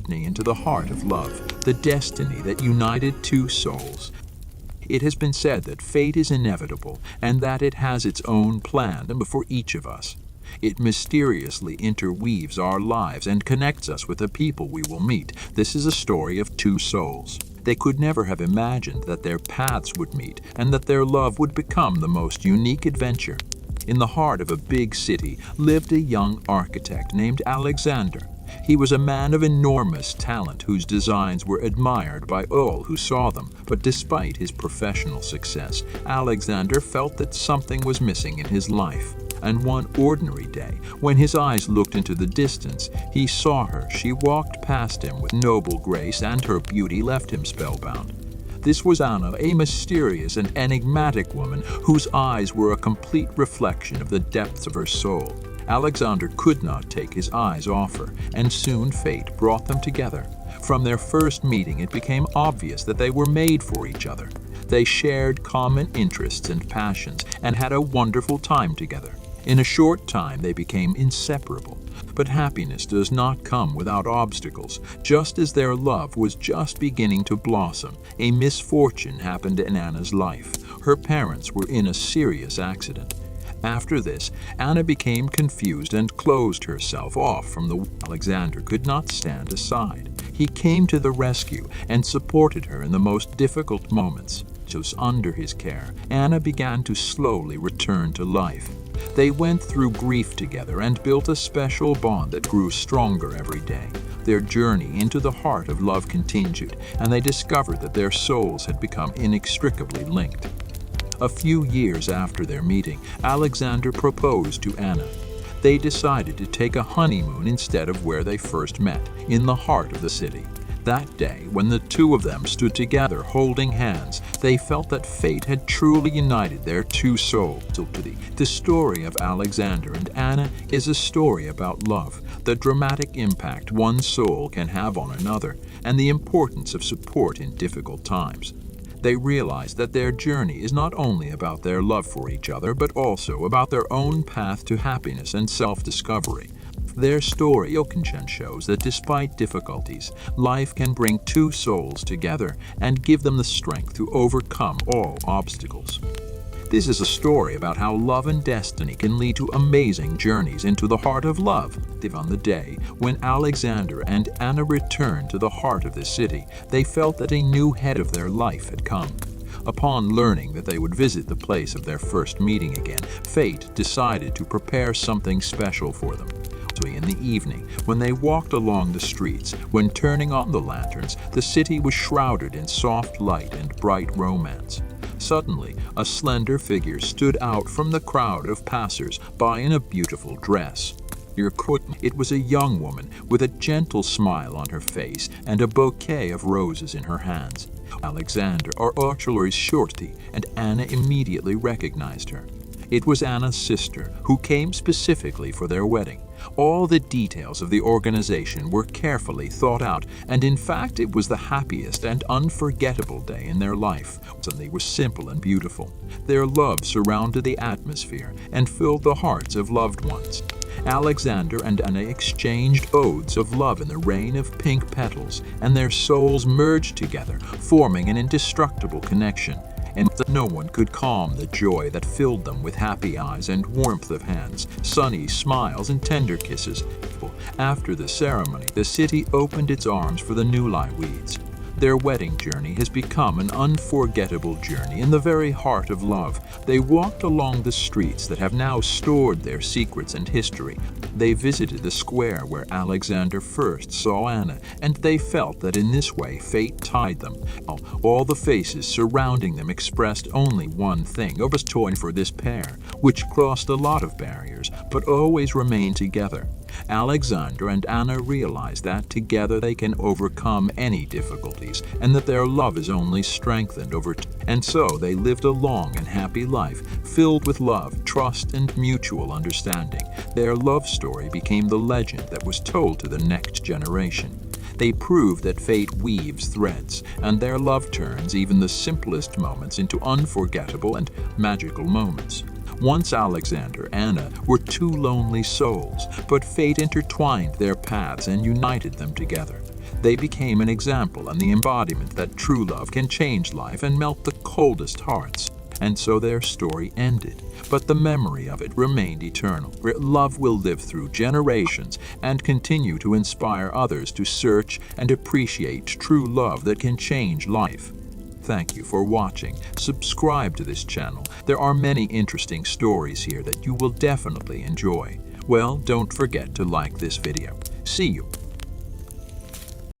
journey into the heart of love, the destiny that united two souls. It has been said that fate is inevitable and that it has its own plan for each of us. It mysteriously interweaves our lives and connects us with the people we will meet. This is a story of two souls. They could never have imagined that their paths would meet and that their love would become the most unique adventure. In the heart of a big city lived a young architect named Alexander. He was a man of enormous talent whose designs were admired by all who saw them. But despite his professional success, Alexander felt that something was missing in his life. And one ordinary day, when his eyes looked into the distance, he saw her. She walked past him with noble grace, and her beauty left him spellbound. This was Anna, a mysterious and enigmatic woman whose eyes were a complete reflection of the depths of her soul. Alexander could not take his eyes off her, and soon fate brought them together. From their first meeting, it became obvious that they were made for each other. They shared common interests and passions and had a wonderful time together. In a short time, they became inseparable. But happiness does not come without obstacles. Just as their love was just beginning to blossom, a misfortune happened in Anna's life. Her parents were in a serious accident. After this, Anna became confused and closed herself off from the world. Alexander could not stand aside. He came to the rescue and supported her in the most difficult moments. Just under his care, Anna began to slowly return to life. They went through grief together and built a special bond that grew stronger every day. Their journey into the heart of love continued, and they discovered that their souls had become inextricably linked. A few years after their meeting, Alexander proposed to Anna. They decided to take a honeymoon instead of where they first met, in the heart of the city. That day, when the two of them stood together holding hands, they felt that fate had truly united their two souls. The story of Alexander and Anna is a story about love, the dramatic impact one soul can have on another, and the importance of support in difficult times. They realized that their journey is not only about their love for each other, but also about their own path to happiness and self-discovery. Their story shows that despite difficulties, life can bring two souls together and give them the strength to overcome all obstacles. This is a story about how love and destiny can lead to amazing journeys into the heart of love. On the day when Alexander and Anna returned to the heart of the city, they felt that a new head of their life had come. Upon learning that they would visit the place of their first meeting again, fate decided to prepare something special for them. In the evening, when they walked along the streets, when turning on the lanterns, the city was shrouded in soft light and bright romance. Suddenly, a slender figure stood out from the crowd of passers-by in a beautiful dress. It was a young woman with a gentle smile on her face and a bouquet of roses in her hands. Alexander or Archulor's shorty, and Anna immediately recognized her. It was Anna's sister, who came specifically for their wedding. All the details of the organization were carefully thought out, and in fact it was the happiest and unforgettable day in their life. They were simple and beautiful. Their love surrounded the atmosphere and filled the hearts of loved ones. Alexander and Anna exchanged odes of love in the rain of pink petals, and their souls merged together, forming an indestructible connection. And no one could calm the joy that filled them with happy eyes and warmth of hands, sunny smiles and tender kisses. After the ceremony, the city opened its arms for the newlyweds. Their wedding journey has become an unforgettable journey in the very heart of love. They walked along the streets that have now stored their secrets and history. They visited the square where Alexander first saw Anna, and they felt that in this way fate tied them. All the faces surrounding them expressed only one thing: it was joy for this pair, which crossed a lot of barriers, but always remained together. Alexander and Anna realized that together they can overcome any difficulties, and that their love is only strengthened over time. And so they lived a long and happy life, filled with love, trust, and mutual understanding. Their love story became the legend that was told to the next generation. They proved that fate weaves threads, and their love turns even the simplest moments into unforgettable and magical moments. Once Alexander and Anna were two lonely souls, but fate intertwined their paths and united them together. They became an example and the embodiment that true love can change life and melt the coldest hearts. And so their story ended, but the memory of it remained eternal. Love will live through generations and continue to inspire others to search and appreciate true love that can change life. Thank you for watching. Subscribe to this channel. There are many interesting stories here that you will definitely enjoy. Well, don't forget to like this video. See you